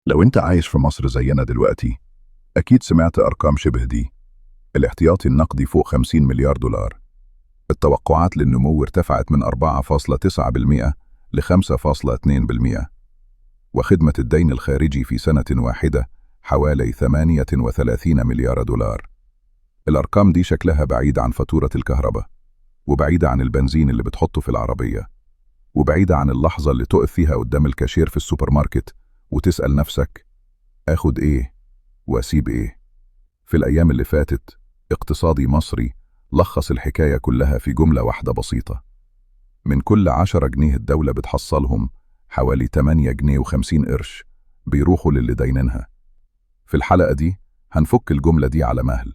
لو انت عايش في مصر زينا دلوقتي، أكيد سمعت أرقام شبه دي. الاحتياطي النقدي فوق 50 مليار دولار. التوقعات للنمو ارتفعت من 4.9% ل 5.2%. وخدمة الدين الخارجي في سنة واحدة حوالي 38 مليار دولار. الأرقام دي شكلها بعيد عن فاتورة الكهرباء، وبعيدة عن البنزين اللي بتحطه في العربية، وبعيدة عن اللحظة اللي تقف فيها قدام الكاشير في السوبر ماركت وتسأل نفسك: آخد إيه وأسيب إيه؟ في الأيام اللي فاتت، اقتصادي مصري لخص الحكاية كلها في جملة واحدة بسيطة: من كل 10 جنيه الدولة بتحصلهم، حوالي 8 جنيه و50 قرش بيروحوا للي داينينها. في الحلقة دي هنفك الجملة دي على مهل،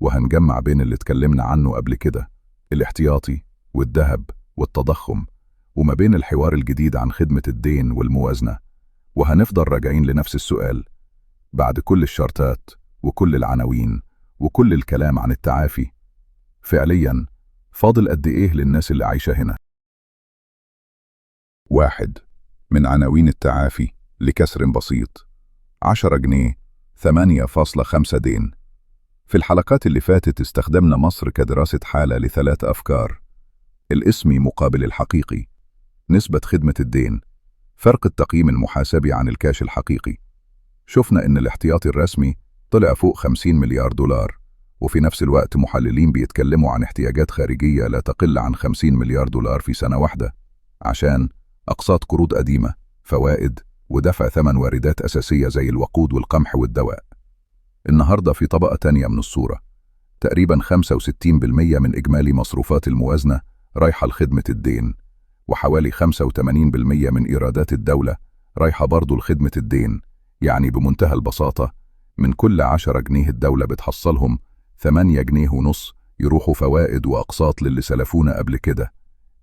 وهنجمع بين اللي اتكلمنا عنه قبل كده، الاحتياطي والذهب والتضخم، وما بين الحوار الجديد عن خدمة الدين والموازنة. وهنفضل راجعين لنفس السؤال: بعد كل الشرطات وكل العناوين وكل الكلام عن التعافي، فعلياً فاضل قد إيه للناس اللي عايشة هنا؟ 1. من عناوين التعافي لكسر بسيط: 10 جنيه، 8.5 دين. في الحلقات اللي فاتت استخدمنا مصر كدراسة حالة لثلاث أفكار: الاسمي مقابل الحقيقي، نسبة خدمة الدين، فرق التقييم المحاسبي عن الكاش الحقيقي. شفنا إن الاحتياطي الرسمي طلع فوق 50 مليار دولار، وفي نفس الوقت محللين بيتكلموا عن احتياجات خارجية لا تقل عن 50 مليار دولار في سنة واحدة، عشان أقساط قروض قديمة، فوائد، ودفع ثمن واردات أساسية زي الوقود والقمح والدواء. النهاردة في طبقة تانية من الصورة: تقريبا 65% من إجمالي مصروفات الموازنة رايحة لخدمة الدين، وحوالي 85% من إيرادات الدولة رايحة برضو لخدمة الدين. يعني بمنتهى البساطة، من كل 10 جنيه الدولة بتحصلهم، 8 جنيه ونص يروحوا فوائد وأقساط للي سلفونا قبل كده.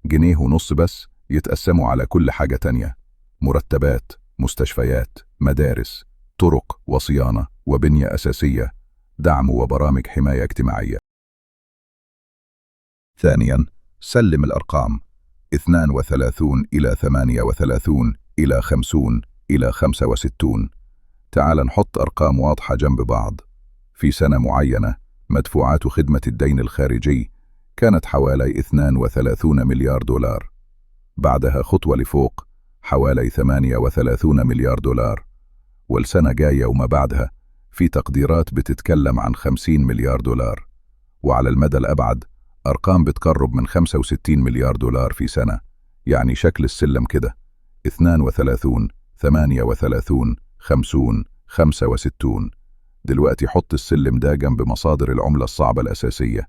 جنيه ونص بس يتقسموا على كل حاجة تانية: مرتبات، مستشفيات، مدارس، طرق وصيانة وبنية أساسية، دعم وبرامج حماية اجتماعية. ثانياً، سلم الأرقام: 32 إلى 38 إلى 50 إلى 65. تعال نحط أرقام واضحة جنب بعض. في سنة معينة، مدفوعات خدمة الدين الخارجي كانت حوالي 32 مليار دولار. بعدها خطوة لفوق، حوالي 38 مليار دولار. والسنة جاية وما بعدها في تقديرات بتتكلم عن 50 مليار دولار. وعلى المدى الأبعد أرقام بتقرب من 65 مليار دولار في سنة. يعني شكل السلم كده: 32، 38، 50، 65. دلوقتي حط السلم ده جنب مصادر العملة الصعبة الأساسية.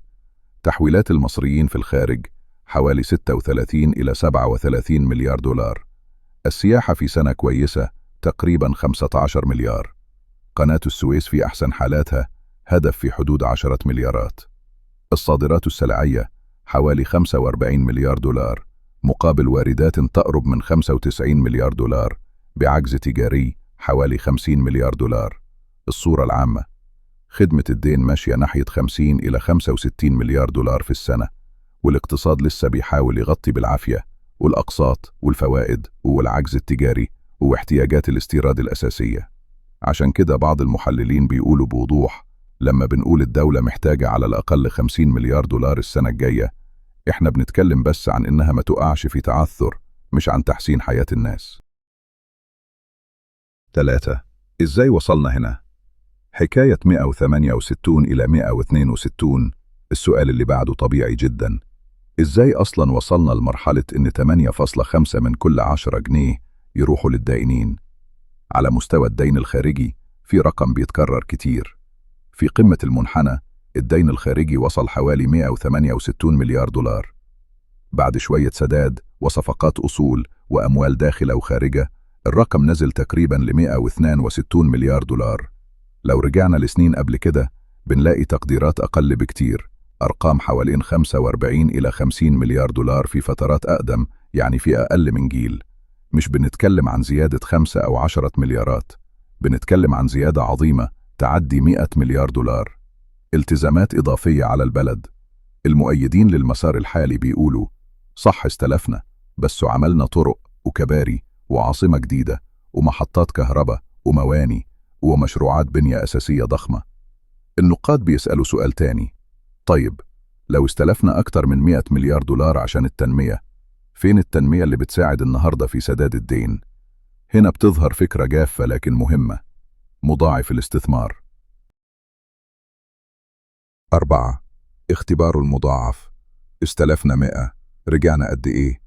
تحويلات المصريين في الخارج حوالي 36 إلى 37 مليار دولار. السياحة في سنة كويسة تقريبا 15 مليار. قناة السويس في أحسن حالاتها هدف في حدود 10 مليارات. الصادرات السلعية حوالي 45 مليار دولار، مقابل واردات تقرب من 95 مليار دولار، بعجز تجاري حوالي 50 مليار دولار. الصورة العامة: خدمة الدين ماشية ناحية 50 إلى 65 مليار دولار في السنة، والاقتصاد لسه بيحاول يغطي بالعافية، والأقساط والفوائد والعجز التجاري واحتياجات الاستيراد الأساسية. عشان كده بعض المحللين بيقولوا بوضوح: لما بنقول الدولة محتاجة على الأقل 50 مليار دولار السنة الجاية، إحنا بنتكلم بس عن إنها ما تقعش في تعثر، مش عن تحسين حياة الناس. 3. إزاي وصلنا هنا؟ حكاية 168 إلى 162. السؤال اللي بعده طبيعي جدا: إزاي أصلا وصلنا لمرحلة إن 8.5 من كل 10 جنيه يروحوا للدائنين؟ على مستوى الدين الخارجي في رقم بيتكرر كتير. في قمة المنحنى الدين الخارجي وصل حوالي 168 مليار دولار. بعد شوية سداد وصفقات أصول وأموال داخلة وخارجة، الرقم نزل تقريبا ل 162 مليار دولار. لو رجعنا لسنين قبل كده بنلاقي تقديرات أقل بكتير، أرقام حوالين 45 إلى 50 مليار دولار في فترات أقدم، يعني في أقل من جيل. مش بنتكلم عن زيادة 5 أو 10 مليارات، بنتكلم عن زيادة عظيمة تعدي 100 مليار دولار. التزامات إضافية على البلد. المؤيدين للمسار الحالي بيقولوا: صح استلفنا، بس عملنا طرق وكباري وعاصمة جديدة ومحطات كهرباء ومواني ومشروعات بنية أساسية ضخمة. النقاد بيسألوا سؤال تاني: طيب، لو استلفنا أكتر من 100 مليار دولار عشان التنمية، فين التنمية اللي بتساعد النهاردة في سداد الدين؟ هنا بتظهر فكرة جافة لكن مهمة: مضاعف الاستثمار. 4. اختبار المضاعف. استلفنا 100، رجعنا قد إيه؟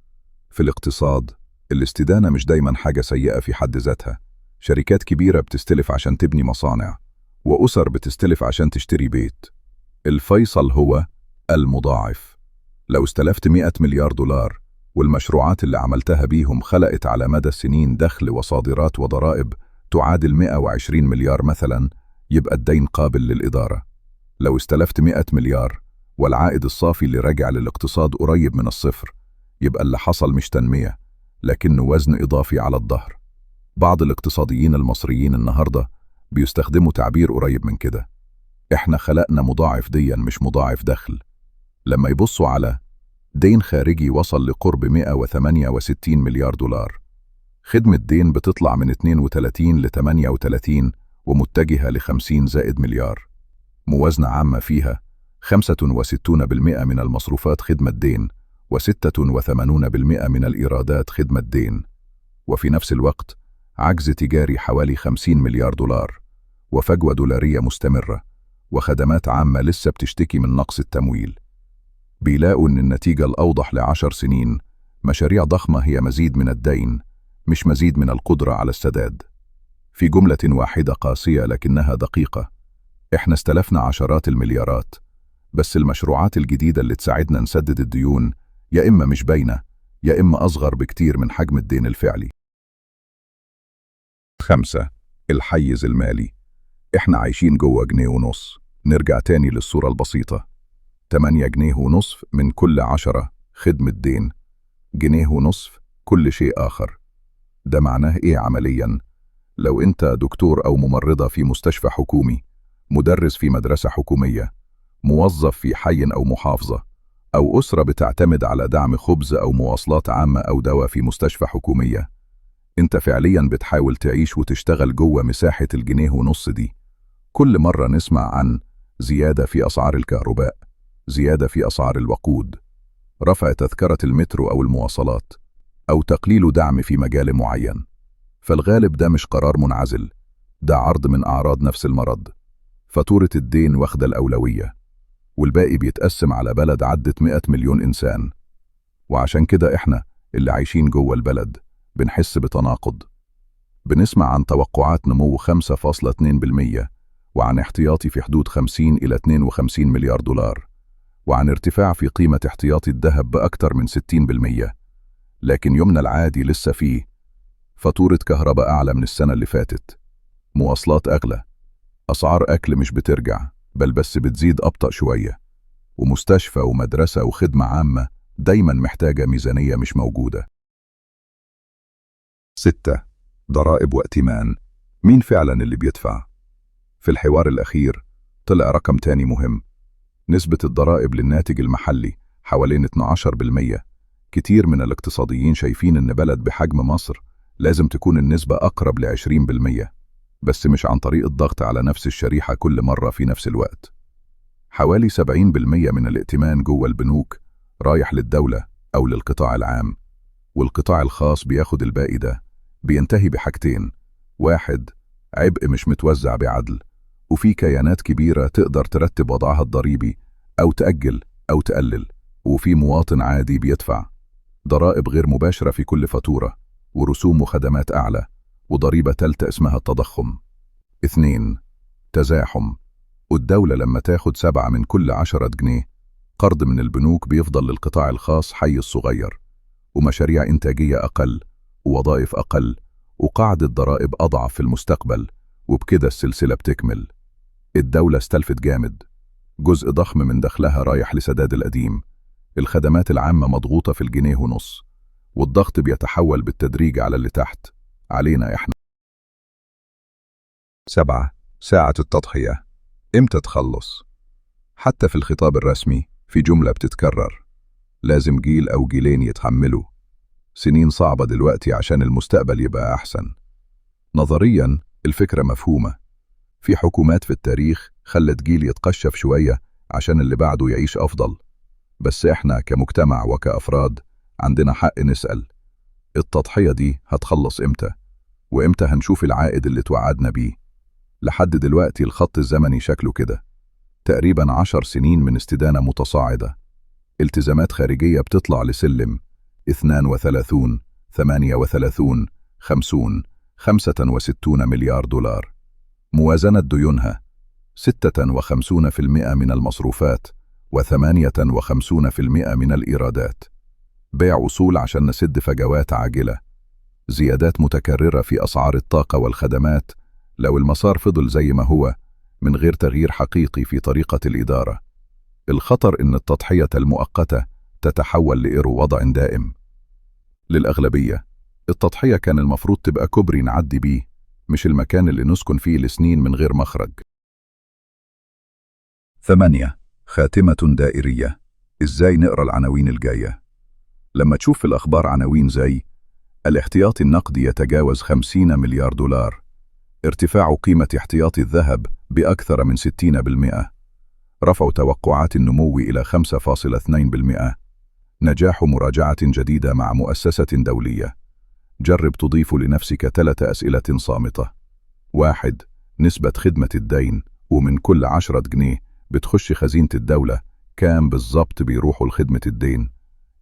في الاقتصاد، الاستدانة مش دايما حاجة سيئة في حد ذاتها. شركات كبيرة بتستلف عشان تبني مصانع، وأسر بتستلف عشان تشتري بيت. الفيصل هو المضاعف. لو استلفت 100 مليار دولار والمشروعات اللي عملتها بيهم خلقت على مدى السنين دخل وصادرات وضرائب تعادل 120 مليار مثلا، يبقى الدين قابل للإدارة. لو استلفت 100 مليار والعائد الصافي اللي راجع للاقتصاد قريب من الصفر، يبقى اللي حصل مش تنمية لكنه وزن إضافي على الظهر. بعض الاقتصاديين المصريين النهاردة بيستخدموا تعبير قريب من كده: احنا خلقنا مضاعف ديا مش مضاعف دخل. لما يبصوا على دين خارجي وصل لقرب 168 مليار دولار، خدمة دين بتطلع من 32 ل 38 ومتجهة ل 50 زائد مليار. موازنة عامة فيها 65% من المصروفات خدمة دين و86% من الإيرادات خدمة دين، وفي نفس الوقت عجز تجاري حوالي 50 مليار دولار، وفجوة دولارية مستمرة، وخدمات عامة لسه بتشتكي من نقص التمويل. بيلاقوا إن النتيجة الأوضح ل10 سنين مشاريع ضخمة هي مزيد من الدين مش مزيد من القدرة على السداد. في جملة واحدة قاسية لكنها دقيقة: إحنا استلفنا عشرات المليارات، بس المشروعات الجديدة اللي تساعدنا نسدد الديون يا إما مش باينة يا إما أصغر بكتير من حجم الدين الفعلي. 5. الحيز المالي. إحنا عايشين جوه جنيه ونص. نرجع تاني للصورة البسيطة: 8 جنيه ونصف من كل 10 خدمة دين، جنيه ونصف كل شيء آخر. ده معناه إيه عملياً؟ لو أنت دكتور أو ممرضة في مستشفى حكومي، مدرس في مدرسة حكومية، موظف في حي أو محافظة، أو أسرة بتعتمد على دعم خبز أو مواصلات عامة أو دواء في مستشفى حكومية، أنت فعلياً بتحاول تعيش وتشتغل جوه مساحة الجنيه ونص دي. كل مرة نسمع عن زيادة في أسعار الكهرباء، زيادة في أسعار الوقود، رفع تذكرة المترو أو المواصلات، أو تقليل دعم في مجال معين، فالغالب ده مش قرار منعزل، ده عرض من أعراض نفس المرض. فاتورة الدين واخدة الأولوية، والباقي بيتقسم على بلد عدت 100 مليون إنسان. وعشان كده إحنا اللي عايشين جوه البلد بنحس بتناقض. بنسمع عن توقعات نمو 5.2%، وعن احتياطي في حدود 50 إلى 52 مليار دولار، وعن ارتفاع في قيمة احتياطي الذهب بأكثر من 60%، لكن يومنا العادي لسه فيه فاتورة كهرباء أعلى من السنة اللي فاتت، مواصلات أغلى، أسعار أكل مش بترجع بل بس بتزيد أبطأ شوية، ومستشفى ومدرسة وخدمة عامة دايما محتاجة ميزانية مش موجودة. 6. ضرائب وائتمان. مين فعلا اللي بيدفع؟ في الحوار الأخير طلع رقم تاني مهم: نسبة الضرائب للناتج المحلي حوالين 12%. كتير من الاقتصاديين شايفين إن بلد بحجم مصر لازم تكون النسبة أقرب ل20%، بس مش عن طريق الضغط على نفس الشريحة كل مرة في نفس الوقت. حوالي 70% من الائتمان جوه البنوك رايح للدولة أو للقطاع العام، والقطاع الخاص بياخد الباقي. ده بينتهي بحاجتين: واحد، عبء مش متوزع بعدل، وفي كيانات كبيرة تقدر ترتب وضعها الضريبي أو تأجل أو تقلل، وفي مواطن عادي بيدفع ضرائب غير مباشرة في كل فاتورة، ورسوم وخدمات أعلى، وضريبة تالتة اسمها التضخم. 2. تزاحم. والدولة لما تاخد 7 من كل 10 جنيه قرض من البنوك بيفضل للقطاع الخاص حيز صغير، ومشاريع إنتاجية أقل، ووظائف أقل، وقاعدة ضرائب أضعف في المستقبل، وبكده السلسلة بتكمل. الدولة استلفت جامد، جزء ضخم من دخلها رايح لسداد القديم، الخدمات العامة مضغوطة في الجنيه ونص، والضغط بيتحول بالتدريج على اللي تحت، علينا إحنا. 7. ساعة التضحية. إمتى تخلص؟ حتى في الخطاب الرسمي في جملة بتتكرر: لازم جيل أو جيلين يتحملوا. سنين صعبة دلوقتي عشان المستقبل يبقى أحسن. نظرياً الفكرة مفهومة. في حكومات في التاريخ خلت جيل يتقشف شوية عشان اللي بعده يعيش أفضل، بس إحنا كمجتمع وكأفراد عندنا حق نسأل: التضحية دي هتخلص إمتى؟ وإمتى هنشوف العائد اللي توعدنا بيه؟ لحد دلوقتي الخط الزمني شكله كده، تقريبا 10 سنين من استدانة متصاعدة، التزامات خارجية بتطلع لسلم 32 38 50 65 مليار دولار، موازنة ديونها 56% من المصروفات و58% من الإيرادات، بيع وصول عشان نسد فجوات عاجلة، زيادات متكررة في أسعار الطاقة والخدمات لو المسار فضل زي ما هو من غير تغيير حقيقي في طريقة الإدارة. الخطر إن التضحية المؤقتة تتحول لإيرو وضع دائم. للأغلبية التضحية كان المفروض تبقى كوبري نعدي بيه، مش المكان اللي نسكن فيه لسنين من غير مخرج. 8. خاتمة دائرية. إزاي نقرأ العناوين الجاية؟ لما تشوف في الأخبار عناوين زي الاحتياطي النقدي يتجاوز 50 مليار دولار، ارتفاع قيمة احتياطي الذهب بأكثر من 60%، رفع توقعات النمو إلى 5.2%، نجاح مراجعة جديدة مع مؤسسة دولية. جرب تضيف لنفسك 3 أسئلة صامتة. 1. نسبة خدمة الدين، ومن كل 10 جنيه بتخش خزينة الدولة كام بالظبط بيروحوا لخدمة الدين؟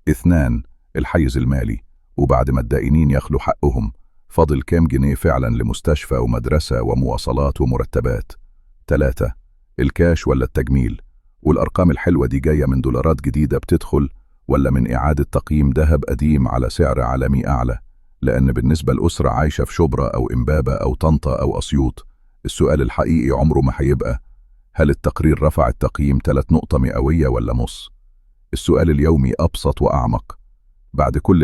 2. الحيز المالي، وبعد ما الدائنين يخلوا حقهم فاضل كام جنيه فعلا لمستشفى ومدرسة ومواصلات ومرتبات؟ 3. الكاش ولا التجميل، والأرقام الحلوة دي جاية من دولارات جديدة بتدخل ولا من إعادة تقييم ذهب قديم على سعر عالمي أعلى؟ لأن بالنسبة لأسرة عايشة في شبرا أو إمبابة أو طنطا أو أسيوط، السؤال الحقيقي عمره ما هيبقى هل التقرير رفع التقييم 3 نقطة مئوية ولا نص؟ السؤال اليومي أبسط وأعمق. بعد كل